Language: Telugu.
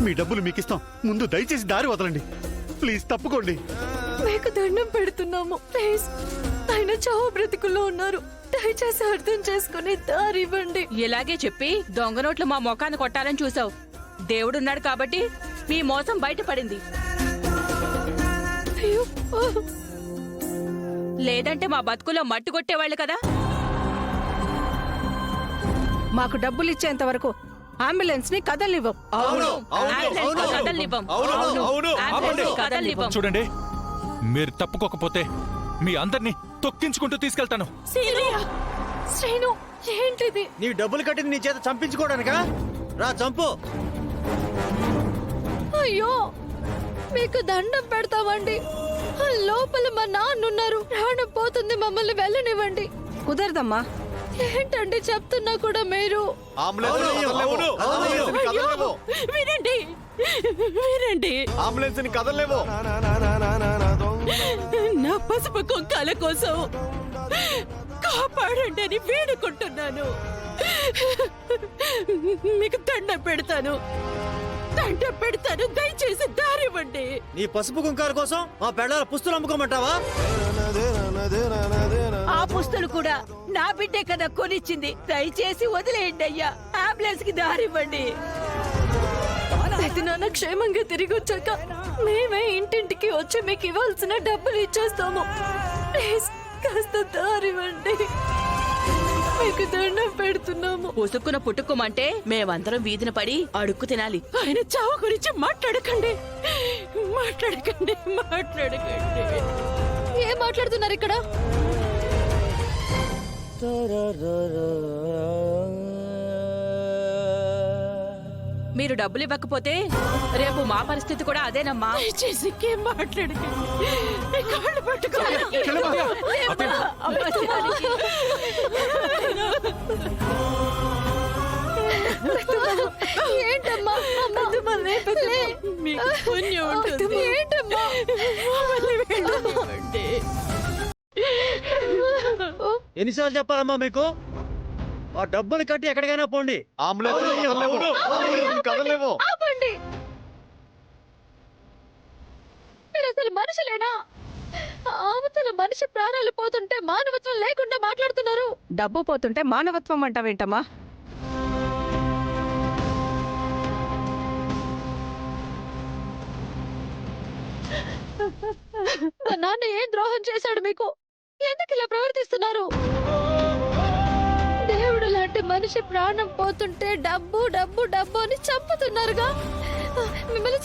మీ డబ్బులు మీకు ఇస్తాం. ముందు దయచేసి దారి వదలండి. ప్లీజ్ తప్పుకోండి. మీకు దండం పెడుతున్నాము, ప్లీజ్. ఆయన చావు బ్రతికుల్లో ఉన్నారు. దయచేసి అర్థం చేసుకుని దారి ఇవ్వండి. ఇలాగే చెప్పి దొంగ నోట్లు మా ముఖాన్ని కొట్టాలని చూసావు. దేవుడున్నాడు కాబట్టి మీ మోసం బయటపడింది. అయ్యో, లేదంటే మా బతుకులో మట్టి కొట్టేవాళ్ళు కదా. మాకు డబ్బులు ఇచ్చేంత వరకు అంబులెన్స్ ని కదలనివ్వం. చూడండి, మీరు తప్పుకోకపోతే మీ అందరినీ తొక్కించుకుంటూ తీసుకెళ్తాను. శ్రీను, ఏంటిది? నీ డబ్బులు కట్టింది నీ చేత చంపించుకోవడానికా? రా చంపు. అయ్యో, మీకు దండం పెడతామండి. లోపల మా నాన్నున్నారు. ప్రాణం పోతుంది, మమ్మల్ని వెళ్ళనివ్వండి. కుదరదమ్మా. ఏంటండి చెప్తున్నా కూడా మీరు? వినండి, వినండి. అంబులెన్స్ ని కదలలేవు. నా పసుపు కుంకాల కోసం కాపాడండి అని వేడుకుంటున్నాను. మీకు దండం పెడతాను, దండం పెడతాను. దయచేసి దారివ్వండి. నీ పసుపు కుంకాల కోసం మా పెళ్ళాల పుస్తులు అమ్ముకోమంటావా? ఆ పుస్తలు కూడా నా బిడ్డే కదా కొనిచ్చింది. దయచేసి వదిలేయండి అయ్యా. అంబులెన్స్ కి దారివ్వండి. నాన్న క్షేమంగా తిరిగి వచ్చాక మేమే ఇంటింటికి వచ్చి మీకు ఇవ్వాల్సిన డబ్బులు ఇచ్చేస్తాము. ప్లీజ్ కాస్త దారివ్వండి. మీకు దండం పెడుతున్నాము. ఉసుక్కున పుట్టుకోమంటే మేమందరం వీధిన పడి అడుక్కు తినాలి. ఆయన చావు గురించి మాట్లాడకండి, మాట్లాడకండి, మాట్లాడకండి. ఏం మాట్లాడుతున్నారు ఇక్కడ? మీరు డబ్బులు ఇవ్వకపోతే రేపు మా పరిస్థితి కూడా అదేనమ్మా. దయచేసి ఇంకేం మాట్లాడకండి. మీ కాళ్ళు పట్టుకోండి. ఏంటమ్మా? మీకు పుణ్యం ఉంటుంది. ఏంటమ్మా? ఎన్నిసార్లు చెప్పాలమ్మా మీకు? ఆ డబ్బులు కట్టి ఎక్కడికైనా పోండి. కదలలేవు. ఆపండి. మీరు అసలు మనుషులేనా? అవతల మనిషి ప్రాణాలు పోతుంటే మానవత్వం లేకుండా మాట్లాడుతున్నారు. డబ్బు పోతుంటే మానవత్వం అంటావేంటమ్మా? మా నాన్న ఏం ద్రోహం చేశాడు మీకు? ఎందుకు ఇలా ప్రవర్తిస్తున్నారు? దేవుడు లాంటి మనిషి ప్రాణం పోతుంటే డబ్బు డబ్బు డబ్బు అని చంపుతున్నారుగా. మిమ్మల్ని